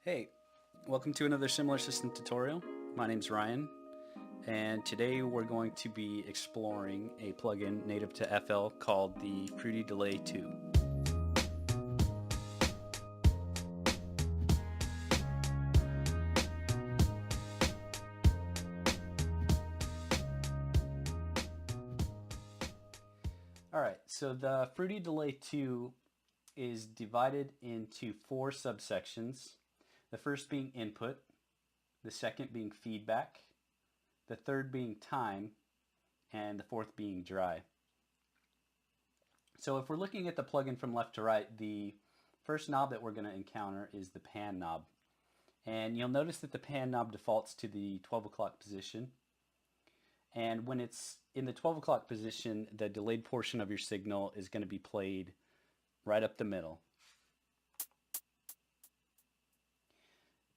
Hey, welcome to another similar system tutorial. My name's Ryan, and today we're going to be exploring a plugin native to FL called the Fruity Delay 2. Alright, so the Fruity Delay 2 is divided into four subsections. The first being input, the second being feedback, the third being time, and the fourth being dry. So if we're looking at the plugin from left to right, the first knob that we're going to encounter is the pan knob. And you'll notice that the pan knob defaults to the 12 o'clock position. And when it's in the 12 o'clock position, the delayed portion of your signal is going to be played right up the middle.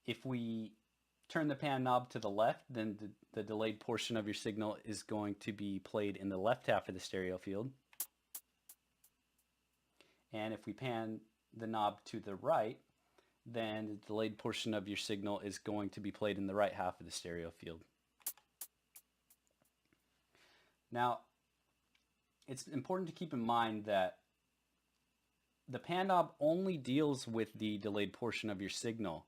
If we turn the pan knob to the left, then the delayed portion of your signal is going to be played in the left half of the stereo field. And if we pan the knob to the right, then the delayed portion of your signal is going to be played in the right half of the stereo field. Now, it's important to keep in mind that the pan knob only deals with the delayed portion of your signal.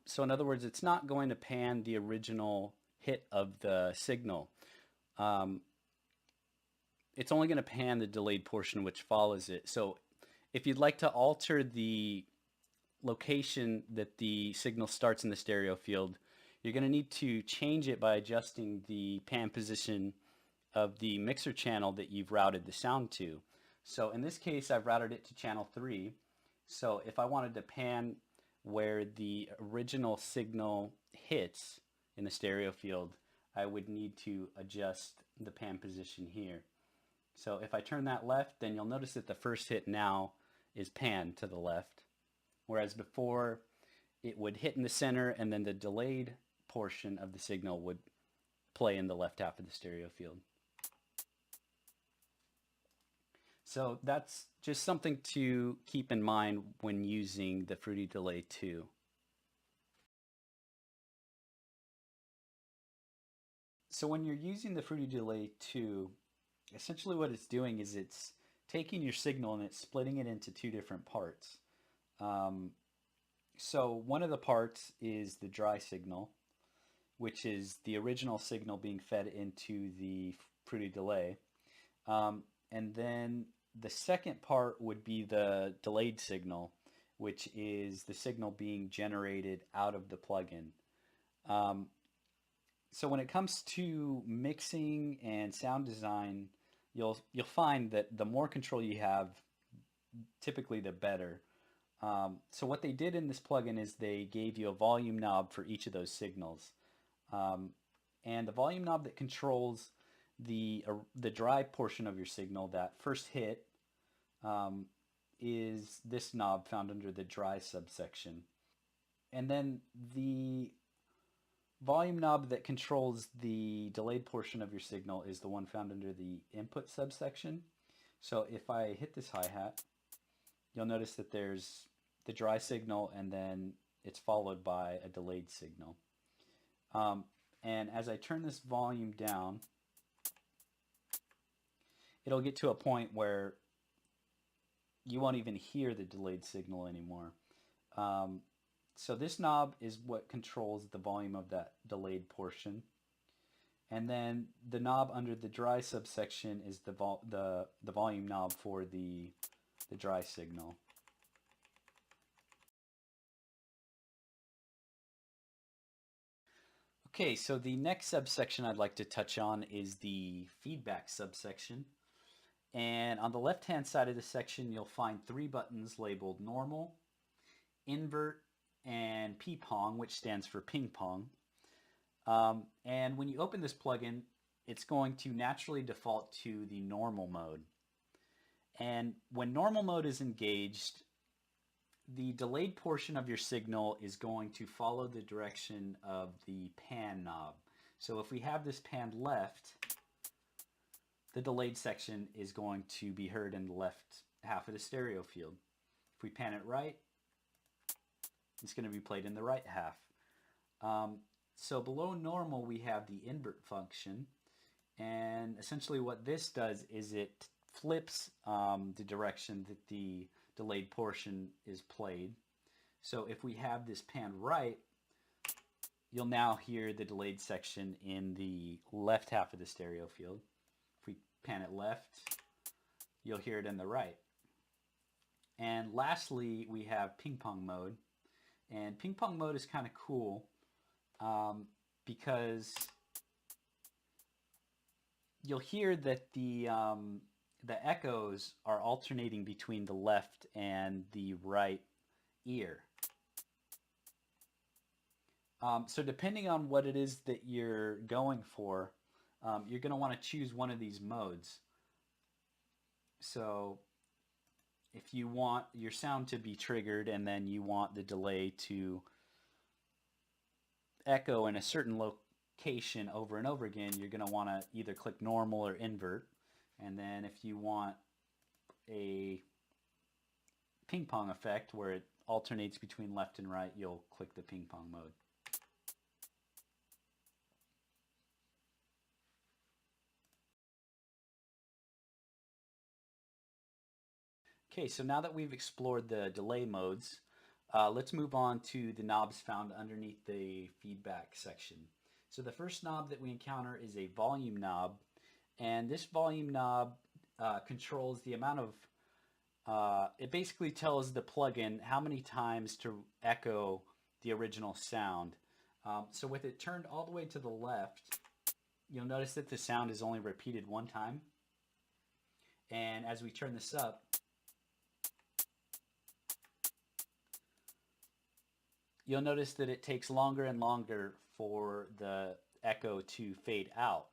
So in other words, it's not going to pan the original hit of the signal. It's only going to pan the delayed portion which follows it. So if you'd like to alter the location that the signal starts in the stereo field, you're going to need to change it by adjusting the pan position of the mixer channel that you've routed the sound to. So in this case, I've routed it to channel 3. So if I wanted to pan where the original signal hits in the stereo field, I would need to adjust the pan position here. So if I turn that left, then you'll notice that the first hit now is panned to the left, whereas before it would hit in the center and then the delayed portion of the signal would play in the left half of the stereo field. So that's just something to keep in mind when using the Fruity Delay 2. So when you're using the Fruity Delay 2, essentially what it's doing is it's taking your signal and it's splitting it into two different parts. So one of the parts is the dry signal, which is the original signal being fed into the Fruity Delay. And then the second part would be the delayed signal, which is the signal being generated out of the plugin. So when it comes to mixing and sound design, you'll find that the more control you have, typically the better. So what they did in this plugin is they gave you a volume knob for each of those signals. And the volume knob that controls the dry portion of your signal, that first hit, is this knob found under the dry subsection. And then the volume knob that controls the delayed portion of your signal is the one found under the input subsection. So if I hit this hi-hat, you'll notice that there's the dry signal and then it's followed by a delayed signal. And as I turn this volume down, it'll get to a point where you won't even hear the delayed signal anymore. So this knob is what controls the volume of that delayed portion. And then the knob under the dry subsection is the volume knob for the dry signal. Okay, so the next subsection I'd like to touch on is the feedback subsection. And on the left-hand side of the section, you'll find three buttons labeled normal, invert, and p-pong, which stands for ping pong. And when you open this plugin, it's going to naturally default to the normal mode. And when normal mode is engaged, the delayed portion of your signal is going to follow the direction of the pan knob. So if we have this panned left, the delayed section is going to be heard in the left half of the stereo field. If we pan it right, It's going to be played in the right half. So below normal, we have the invert function. And essentially what this does is it flips the direction that the delayed portion is played. So if we have this pan right, you'll now hear the delayed section in the left half of the stereo field. If we pan it left, you'll hear it in the right. And lastly, we have ping pong mode. And ping pong mode is kind of cool because you'll hear that the echoes are alternating between the left and the right ear. So depending on what it is that you're going for, you're going to want to choose one of these modes. So if you want your sound to be triggered and then you want the delay to echo in a certain location over and over again, you're going to want to either click normal or invert. And then if you want a ping pong effect where it alternates between left and right, you'll click the ping pong mode. Okay, so now that we've explored the delay modes, let's move on to the knobs found underneath the feedback section. So the first knob that we encounter is a volume knob, and this volume knob controls the amount of, it basically tells the plugin how many times to echo the original sound. So with it turned all the way to the left, you'll notice that the sound is only repeated one time. And as we turn this up, you'll notice that it takes longer and longer for the echo to fade out.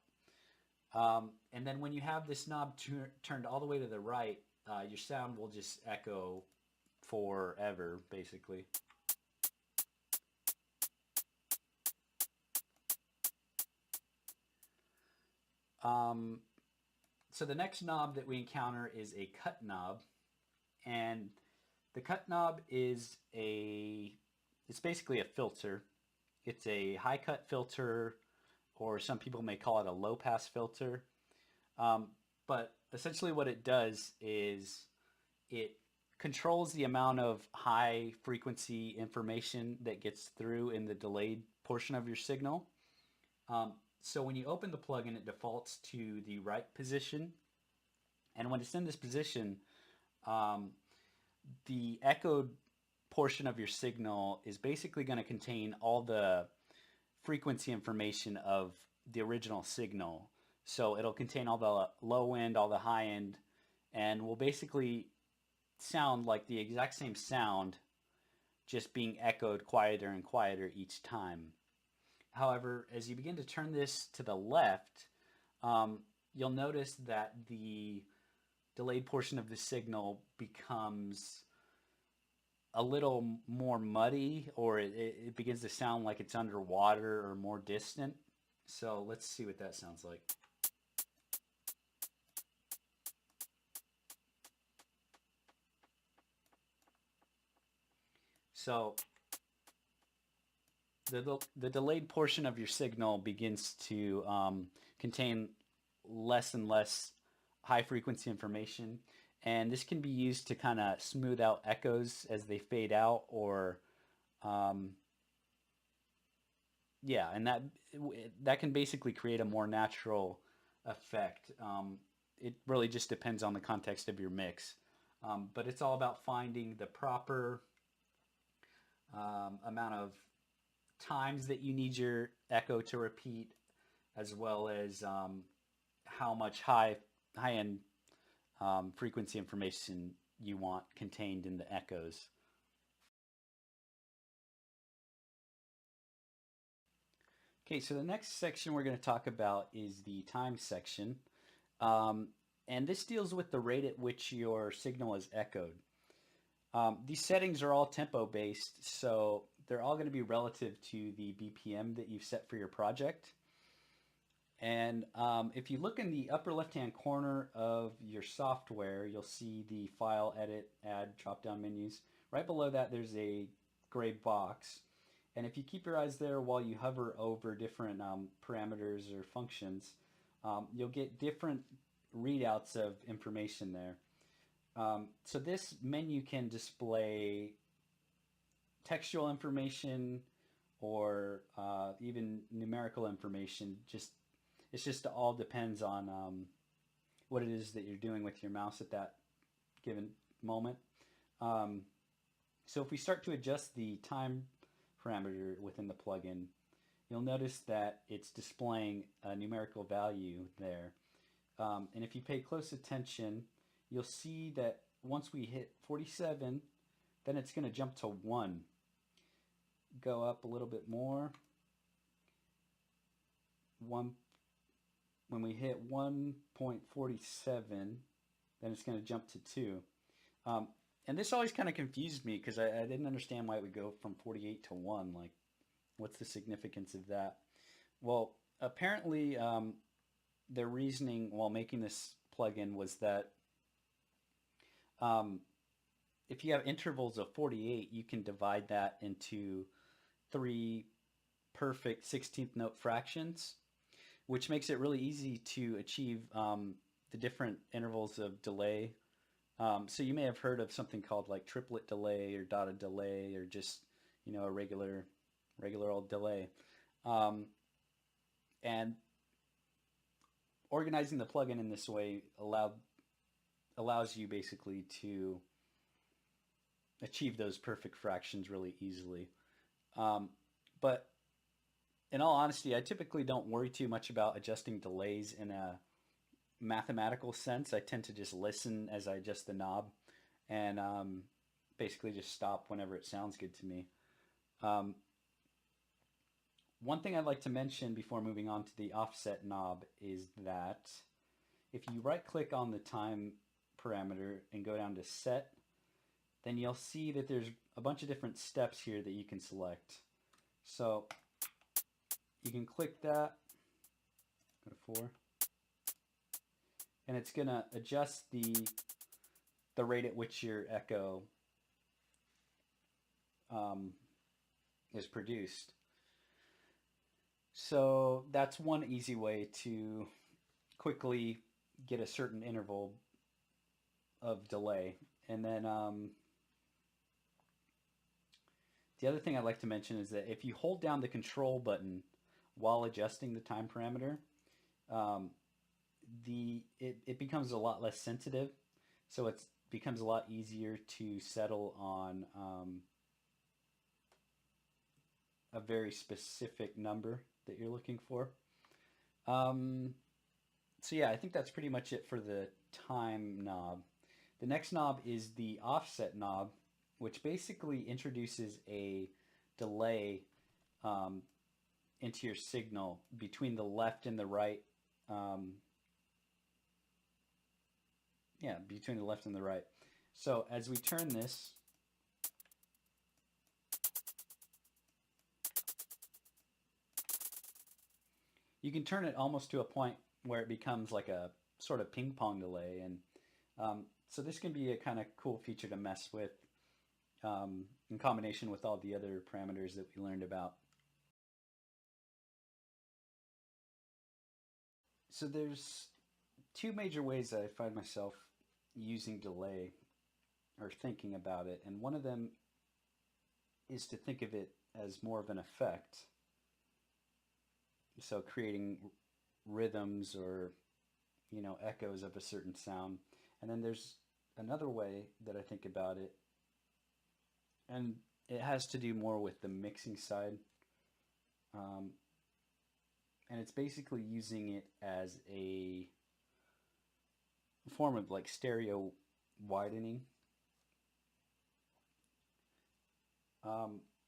And then when you have this knob turned all the way to the right, your sound will just echo forever, basically. So the next knob that we encounter is a cut knob, and the cut knob is it's basically a filter. It's a high cut filter, or some people may call it a low pass filter. But essentially what it does is it controls the amount of high frequency information that gets through in the delayed portion of your signal. So when you open the plugin, it defaults to the right position. And when it's in this position, the echoed portion of your signal is basically going to contain all the frequency information of the original signal. So it'll contain all the low end, all the high end, and will basically sound like the exact same sound, just being echoed quieter and quieter each time. However, as you begin to turn this to the left, you'll notice that the delayed portion of the signal becomes a little more muddy, or it begins to sound like it's underwater or more distant. So let's see what that sounds like. So the delayed portion of your signal begins to contain less and less high frequency information, and this can be used to kind of smooth out echoes as they fade out, or yeah, and that can basically create a more natural effect. It really just depends on the context of your mix, but it's all about finding the proper amount of times that you need your echo to repeat, as well as how much high-end frequency information you want contained in the echoes. Okay, so the next section we're going to talk about is the time section. And this deals with the rate at which your signal is echoed. These settings are all tempo based, so they're all going to be relative to the BPM that you've set for your project. And if you look in the upper left-hand corner of your software, you'll see the File, Edit, Add drop-down menus. Right below that, there's a gray box. And if you keep your eyes there while you hover over different parameters or functions, you'll get different readouts of information there. So this menu can display textual information or even numerical information. It's just all depends on what it is that you're doing with your mouse at that given moment. So if we start to adjust the time parameter within the plugin, you'll notice that it's displaying a numerical value there. And if you pay close attention, you'll see that once we hit 47, then it's going to jump to 1. Go up a little bit more. When we hit 1.47, then it's going to jump to 2. And this always kind of confused me because I didn't understand why it would go from 48 to 1. Like, what's the significance of that? Well, apparently their reasoning while making this plugin was that if you have intervals of 48, you can divide that into 3 perfect 16th note fractions, which makes it really easy to achieve the different intervals of delay. So you may have heard of something called like triplet delay or dotted delay or just, a regular old delay. And organizing the plugin in this way allows you basically to achieve those perfect fractions really easily. But in all honesty, I typically don't worry too much about adjusting delays in a mathematical sense. I tend to just listen as I adjust the knob and basically just stop whenever it sounds good to me. One thing I'd like to mention before moving on to the offset knob is that if you right click on the time parameter and go down to set, then you'll see that there's a bunch of different steps here that you can select. So you can click that, go to 4, and it's going to adjust the rate at which your echo is produced. So that's one easy way to quickly get a certain interval of delay. And then the other thing I'd like to mention is that if you hold down the control button while adjusting the time parameter, it becomes a lot less sensitive, so it becomes a lot easier to settle on a very specific number that you're looking for. So yeah, I think that's pretty much it for the time knob. The next knob is the offset knob, which basically introduces a delay into your signal between the left and the right. Between the left and the right. So as we turn this, you can turn it almost to a point where it becomes like a sort of ping pong delay. And so this can be a kind of cool feature to mess with in combination with all the other parameters that we learned about. So there's two major ways that I find myself using delay or thinking about it. And one of them is to think of it as more of an effect. So creating rhythms or, echoes of a certain sound. And then there's another way that I think about it, and it has to do more with the mixing side. And it's basically using it as a form of like stereo widening.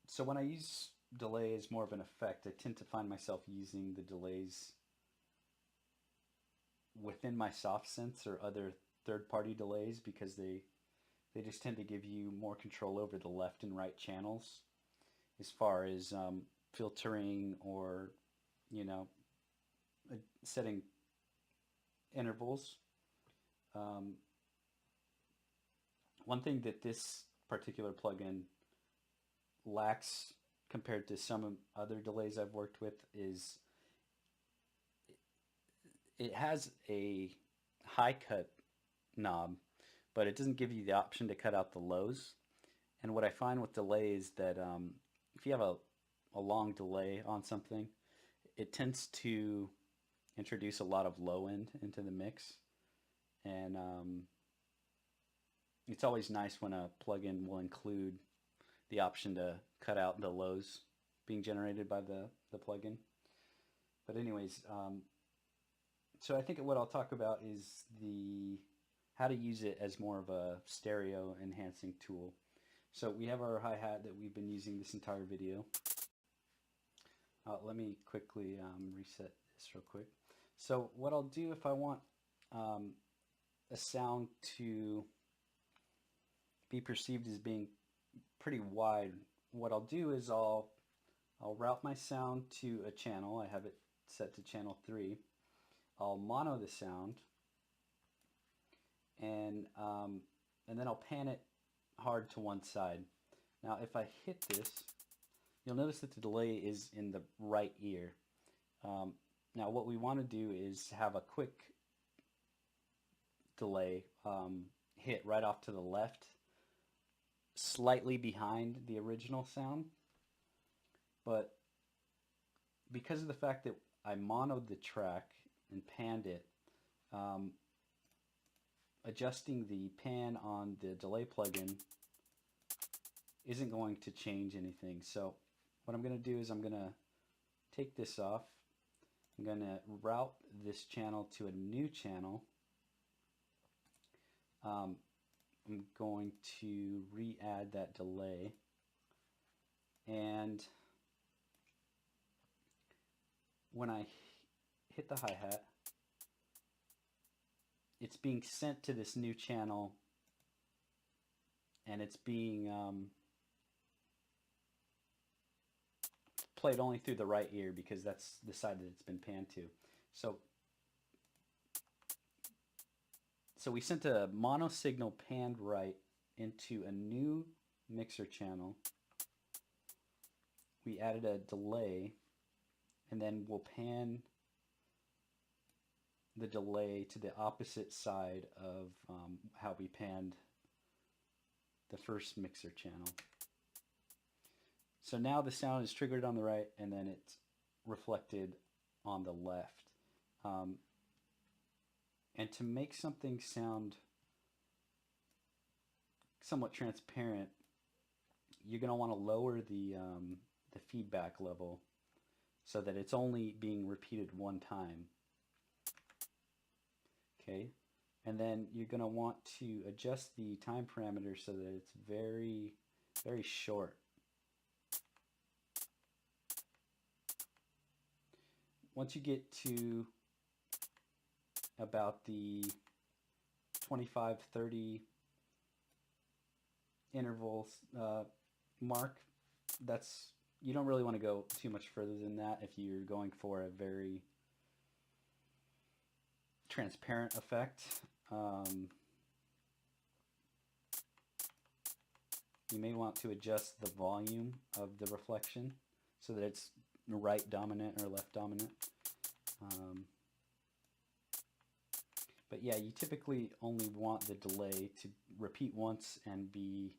So when I use delay as more of an effect, I tend to find myself using the delays within my soft sense or other third-party delays because they just tend to give you more control over the left and right channels as far as filtering or setting intervals. One thing that this particular plugin lacks compared to some other delays I've worked with is it has a high cut knob, but it doesn't give you the option to cut out the lows. And what I find with delay is that if you have a long delay on something, it tends to introduce a lot of low end into the mix. And it's always nice when a plugin will include the option to cut out the lows being generated by the plugin. But anyways, so I think what I'll talk about is how to use it as more of a stereo enhancing tool. So we have our hi-hat that we've been using this entire video. Let me quickly reset this real quick. So what I'll do if I want a sound to be perceived as being pretty wide, what I'll do is I'll route my sound to a channel. I have it set to channel 3. I'll mono the sound, and then I'll pan it hard to one side. Now if I hit this, you'll notice that the delay is in the right ear. Now what we want to do is have a quick delay hit right off to the left, slightly behind the original sound. But because of the fact that I monoed the track and panned it, adjusting the pan on the delay plugin isn't going to change anything. So what I'm going to do is I'm going to take this off. I'm going to route this channel to a new channel. I'm going to re-add that delay, and when I hit the hi-hat, it's being sent to this new channel, and it's being played only through the right ear because that's the side that it's been panned to. So we sent a mono signal panned right into a new mixer channel. We added a delay, and then we'll pan the delay to the opposite side of how we panned the first mixer channel. So now the sound is triggered on the right, and then it's reflected on the left. And to make something sound somewhat transparent, you're going to want to lower the feedback level so that it's only being repeated one time. Okay, and then you're going to want to adjust the time parameter so that it's very, very short. Once you get to about the 25-30 intervals mark, you don't really want to go too much further than that if you're going for a very transparent effect. You may want to adjust the volume of the reflection so that it's right dominant or left dominant. But yeah, you typically only want the delay to repeat once and be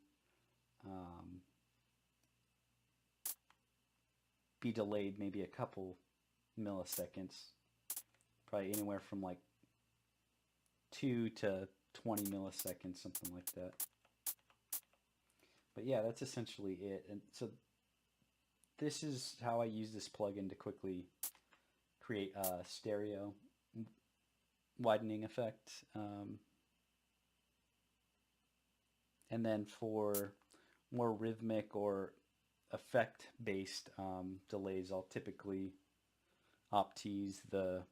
delayed maybe a couple milliseconds, probably anywhere from like 2 to 20 milliseconds, something like that. But yeah, that's essentially it. And so this is how I use this plugin to quickly create a stereo widening effect. And then for more rhythmic or effect-based delays, I'll typically optimize the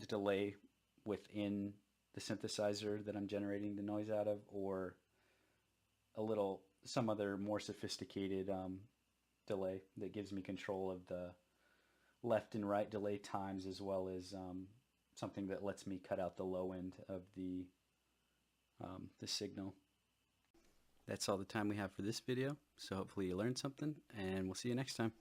delay within the synthesizer that I'm generating the noise out of, or some other more sophisticated delay that gives me control of the left and right delay times, as well as something that lets me cut out the low end of the signal. That's all the time we have for this video, so hopefully you learned something, and we'll see you next time.